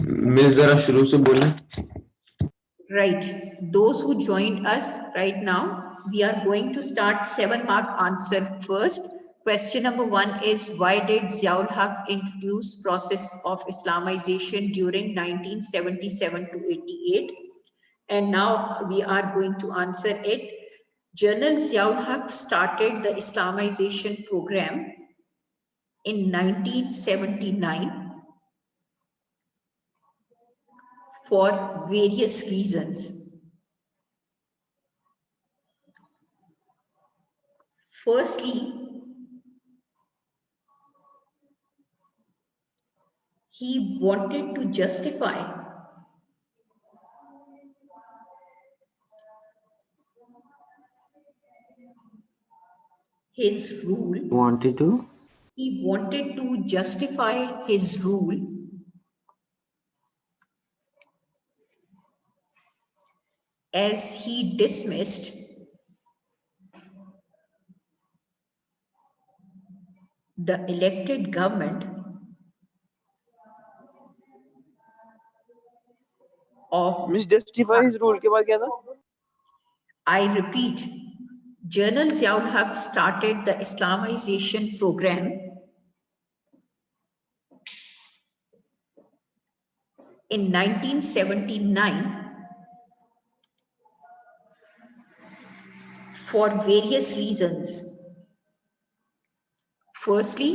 Miss जरा शुरू से बोलें। Right. Those who joined us right now, we are going to start 7-mark answer first. Question number 1 is, why did Ziaul Haq introduce process of Islamization during 1977 to 88? And now we are going to answer it. General Ziaul Haq started the Islamization program in 1979 for various reasons. Firstly, he wanted to justify his rule. He wanted to justify his rule as he dismissed the elected government of Miss justify his rule के बाद क्या था? I repeat, General Ziaul Haq started the Islamization program in 1979 for various reasons. Firstly,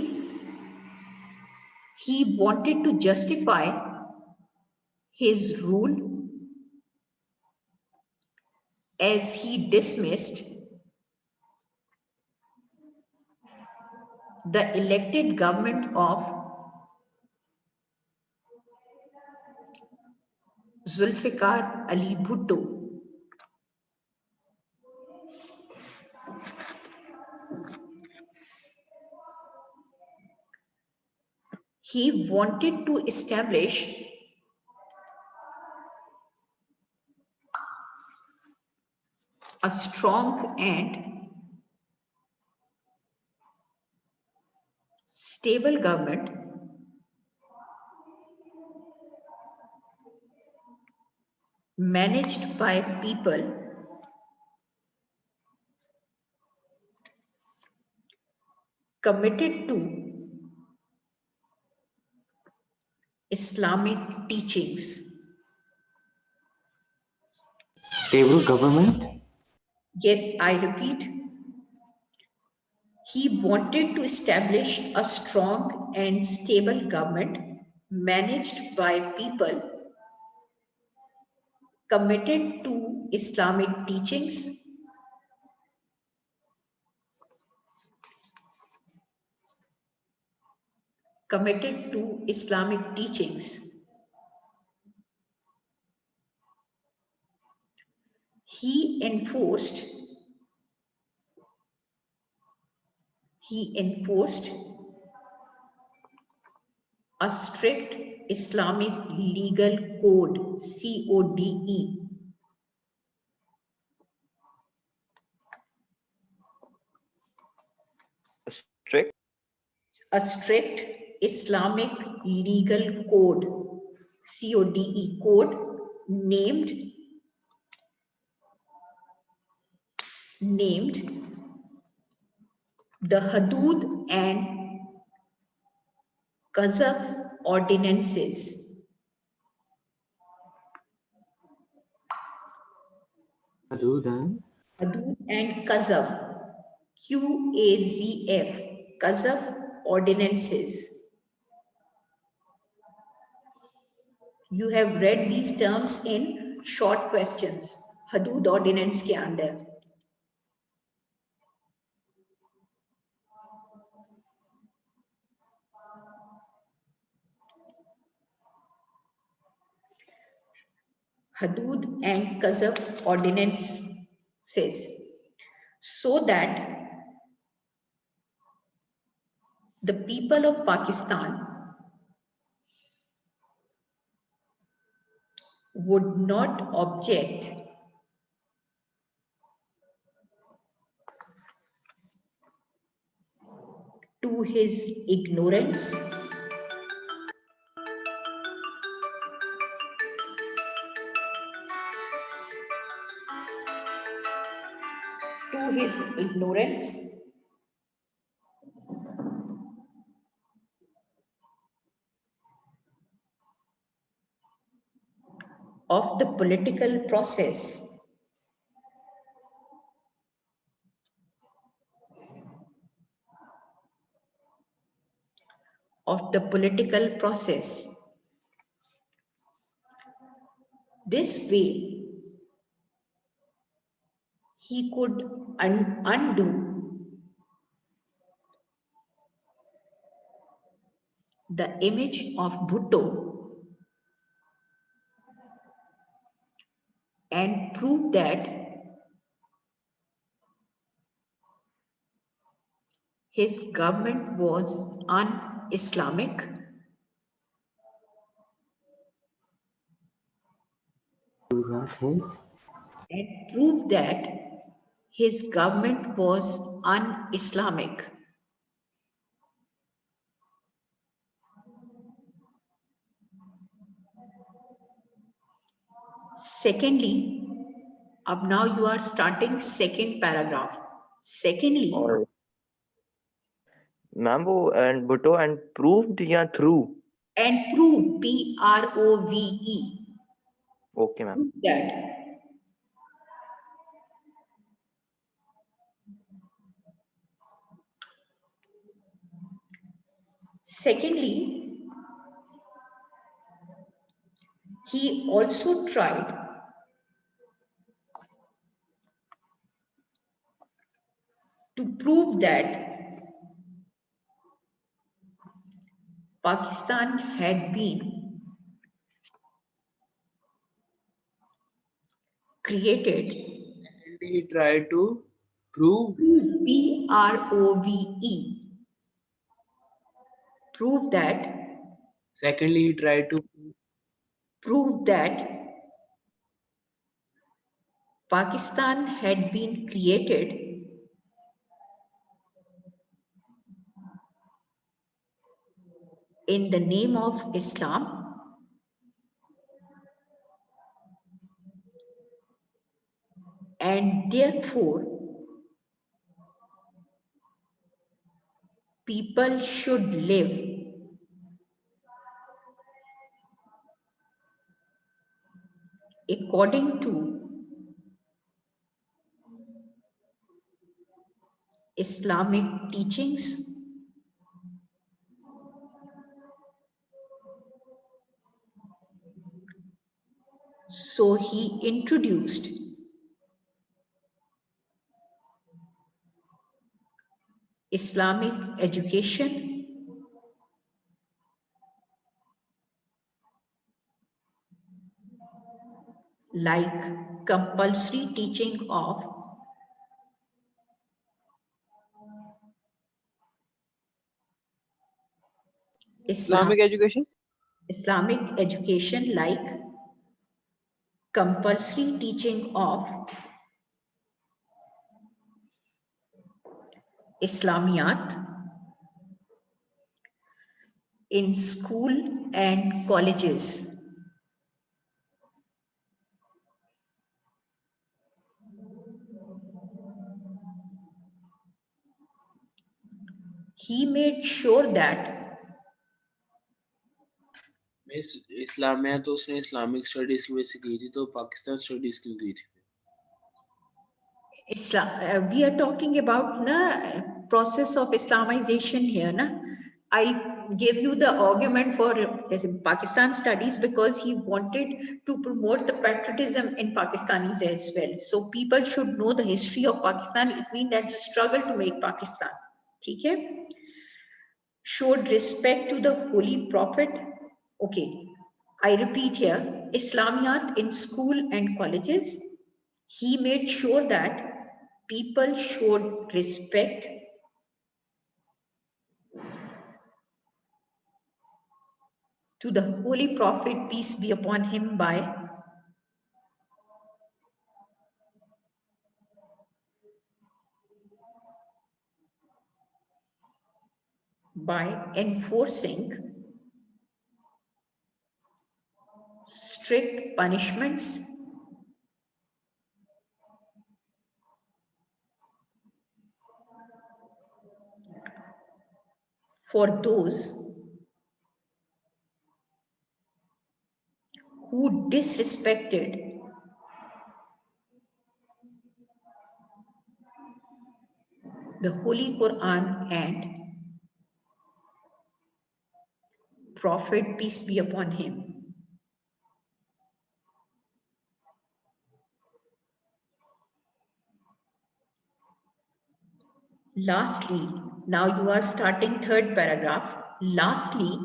he wanted to justify his rule as he dismissed the elected government of Zulfikar Ali Bhutto. He wanted to establish a strong and stable government managed by people committed to Islamic teachings. Stable government? Yes, I repeat. He wanted to establish a strong and stable government managed by people committed to Islamic teachings. Committed to Islamic teachings. He enforced a strict Islamic legal code, CODE. Strict. A strict Islamic legal code, CODE code, named the Hudud and Qazaf ordinances. Hudud and Qazaf, QAZF, Qazaf ordinances. You have read these terms in short questions. Hudud ordinance के अंदर. Hudud and Qazaf ordinances, so that the people of Pakistan would not object to his ignorance through his ignorance of the political process This way, he could undo the image of Bhutto and prove that his government was un-Islamic To that his and prove that his government was un-Islamic. Secondly, अब now you are starting second paragraph. Secondly, और ma'am वो and Bhutto and proved या through? and prove, P-R-O-V-E, Okay, ma'am. prove that secondly, he also tried to prove that Pakistan had been created, He tried to prove P-R-O-V-E, prove that secondly he tried to Pakistan had been created in the name of Islam and therefore people should live according to Islamic teachings. So he introduced Islamic education like compulsory teaching of Islamic education? Islamic education like compulsory teaching of Islamiyat in school and colleges. He made sure that Islamia तो उसने Islamic studies की वजह से की थी तो Pakistan studies क्यों की थी Islam, we are talking about process of Islamization here. I'll give you the argument for Pakistan studies because he wanted to promote the patriotism in Pakistanis as well. So people should know the history of Pakistan. It means that the struggle to make Pakistan. Okay? Showed respect to the Holy Prophet. Okay, I repeat here, Islamiyat in school and colleges. He made sure that people showed respect to the Holy Prophet, peace be upon him, by enforcing strict punishments for those who disrespected the Holy Quran and Prophet, peace be upon him. Lastly, now you are starting third paragraph. Lastly,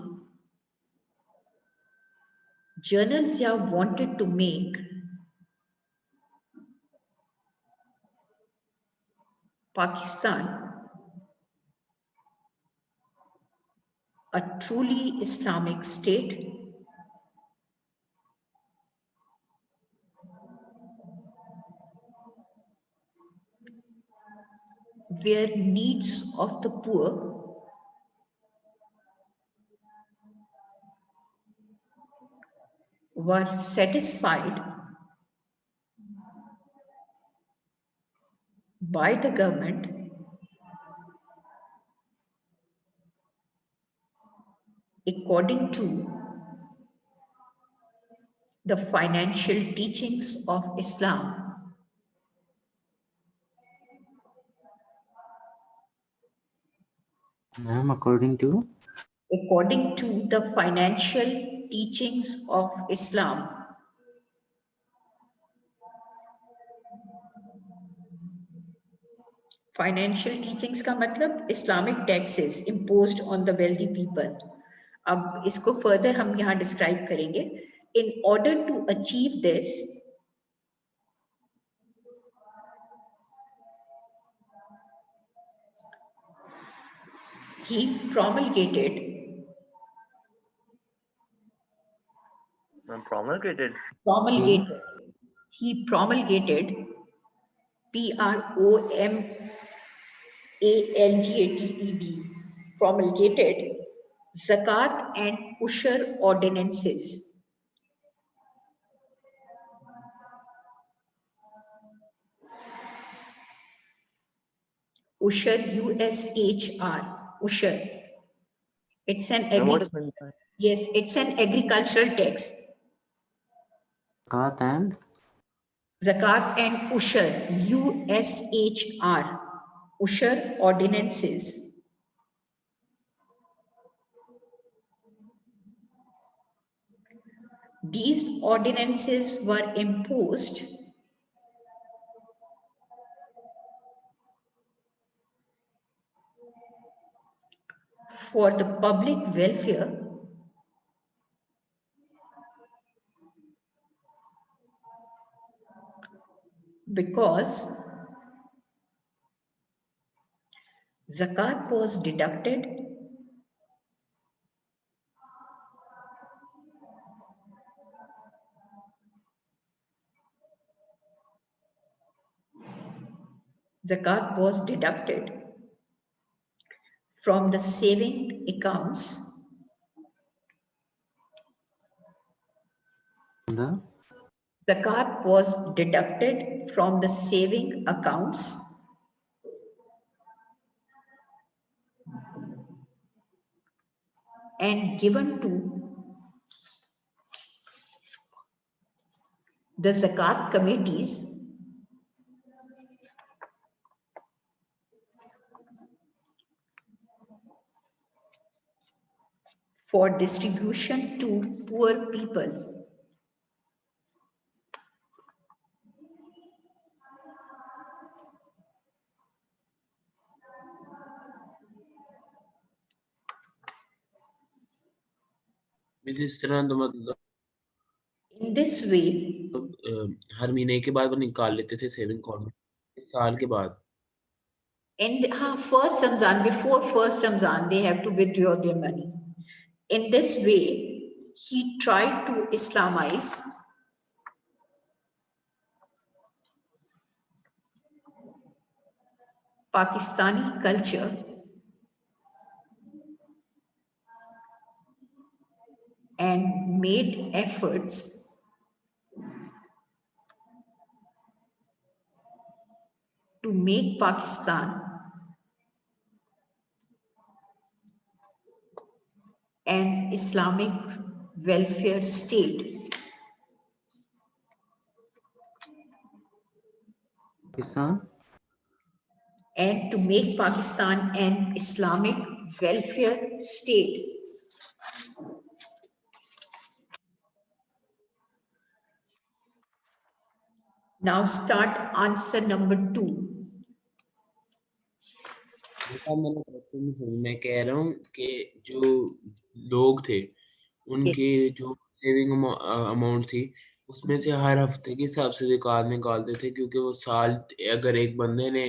General Zia wanted to make Pakistan a truly Islamic state where needs of the poor were satisfied by the government according to the financial teachings of Islam. Ma'am, according to? According to the financial teachings of Islam. Financial teachings का मतलब Islamic taxes imposed on the wealthy people. अब इसको further हम यहाँ describe करेंगे. In order to achieve this, he promulgated Promulgated. He promulgated Promulgated promulgated Zakat and Ushur ordinances. Ushur, USHR, Ushur. It's an What is meant by? Yes, it's an agricultural tax. Zakat and? Zakat and Ushur, USHR, Ushur ordinances. These ordinances were imposed for the public welfare because Zakat was deducted from the saving accounts The? Zakat was deducted from the saving accounts and given to the Zakat committees for distribution to poor people. इस तरह तो मतलब In this way, हर महीने के बाद वो निकाल लेते थे सेविंग अकाउंट में साल के बाद. in the, first Ramzan, before first Ramzan, they have to withdraw their money. In this way, he tried to Islamize Pakistani culture and made efforts to make Pakistan an Islamic welfare state. Pakistan. And to make Pakistan an Islamic welfare state. Now start answer number 2. बेटा मैंने question सुन, मैं कह रहा हूँ कि जो लोग थे उनके जो सेविंग अमाउंट थी उसमें से हर हफ्ते के हिसाब से ज़कात निकालते थे, क्योंकि वो साल, अगर एक बंदे ने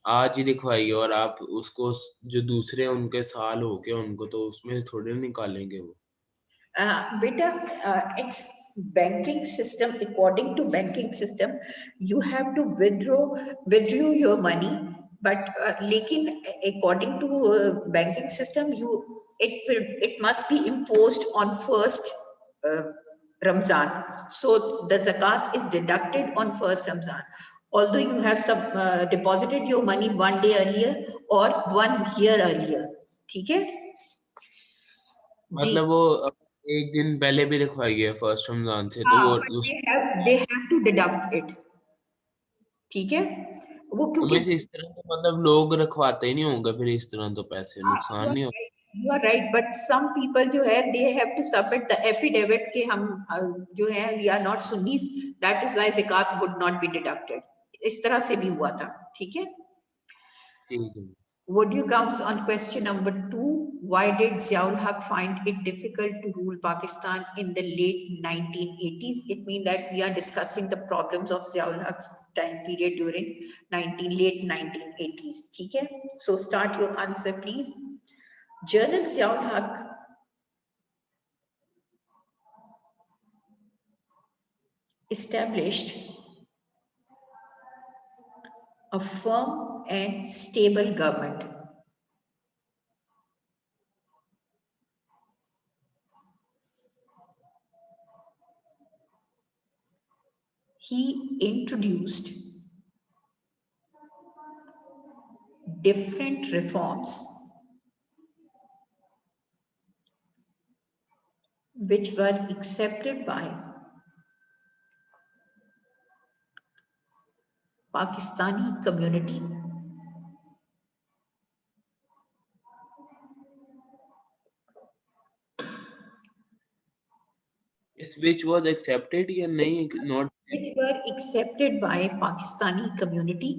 आज ही लिखवाई है और आप उसको जो दूसरे उनके साल हो गए उनको, तो उसमें से थोड़े निकालेंगे वो। Beta, it's banking system. According to banking system, you have to withdraw your money. But lekin according to banking system, it must be imposed on first Ramzan. So the zakat is deducted on first Ramzan. Although you have deposited your money 1 day earlier or 1 year earlier. ठीक है? मतलब वो एक दिन पहले भी लिखवाई है फर्स्ट रमजान से, तो वो उस they have to deduct it. ठीक है? वो क्योंकि हमें से इस तरह तो मतलब लोग रखवाते ही नहीं होंगे फिर इस तरह, तो पैसे नुकसान नहीं होगा। You are right, but some people जो है they have to submit the affidavit कि हम जो है we are not Sunnis, that is why zakat would not be deducted. इस तरह से भी हुआ था, ठीक है? ठीक है। Would you comes on question number 2? Why did Ziaul Haq find it difficult to rule Pakistan in the late 1980s? It means that we are discussing the problems of Ziaul Haq's time period during late 1980s. ठीक है? So start your answer, please. General Ziaul Haq established a firm and stable government. He introduced different reforms which were accepted by Pakistani community which was accepted या नहीं, not which were accepted by Pakistani community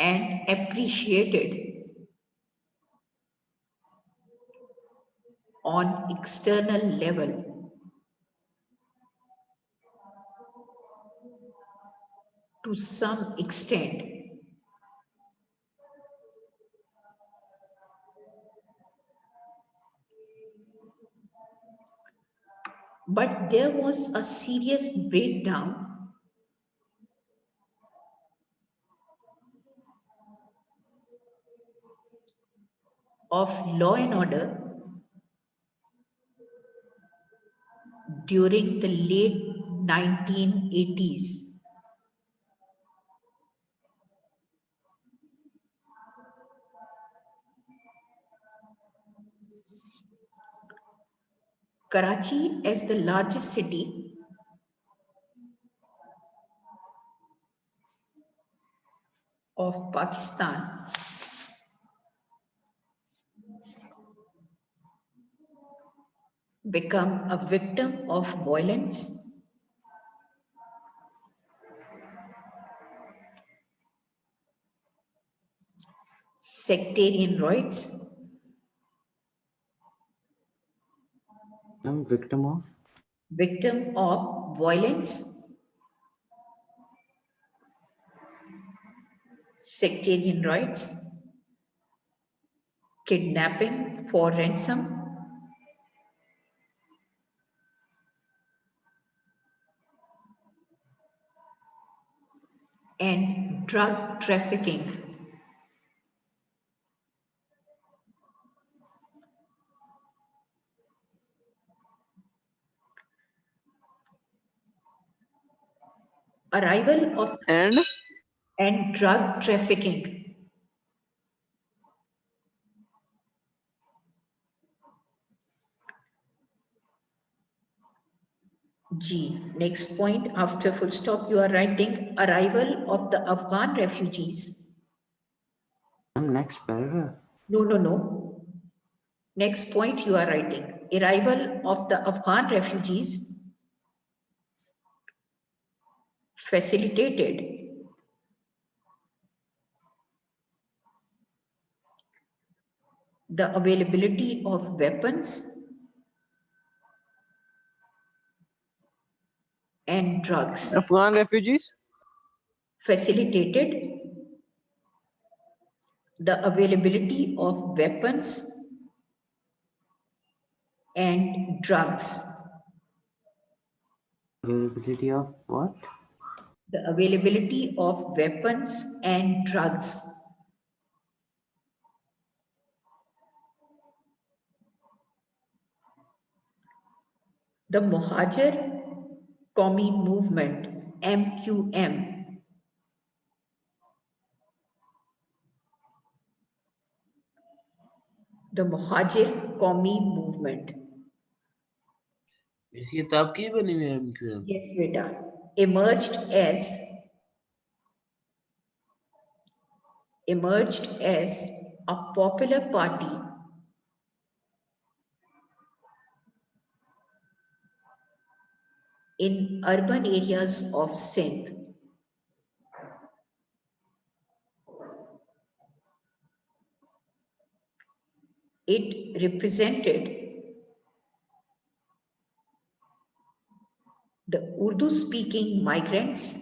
and appreciated on external level to some extent. But there was a serious breakdown of law and order during the late 1980s. Karachi, as the largest city of Pakistan, become a victim of violence, sectarian riots, Victim of violence, sectarian riots, kidnapping for ransom, and drug trafficking. Arrival of and drug trafficking. G. Next point, after full stop, you are writing arrival of the Afghan refugees. Next paragraph. No. Next point, you are writing arrival of the Afghan refugees facilitated the availability of weapons and drugs. Afghan refugees? Facilitated the availability of weapons and drugs. Availability of what? The availability of weapons and drugs. The Muhajir Qawmi Movement, MQM, the Muhajir Qawmi Movement. इस किताब की बनी हुई है MQM? Yes, beta. Emerged as a popular party in urban areas of Sindh. It represented the Urdu-speaking migrants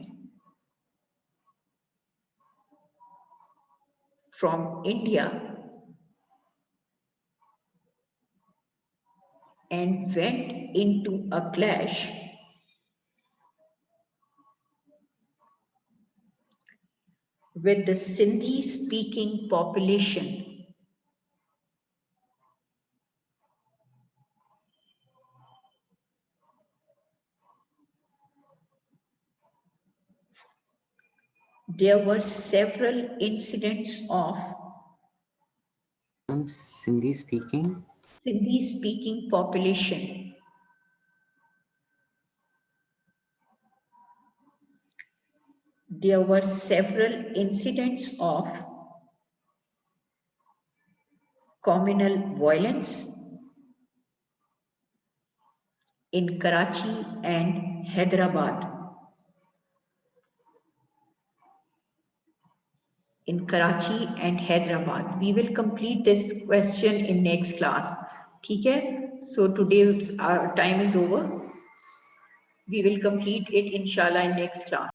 from India and went into a clash with the Sindhi-speaking population there were several incidents of Sindhi speaking population there were several incidents of communal violence in Karachi and Hyderabad. In Karachi and Hyderabad. We will complete this question in next class. Okay? So today our time is over. We will complete it inshallah in next class.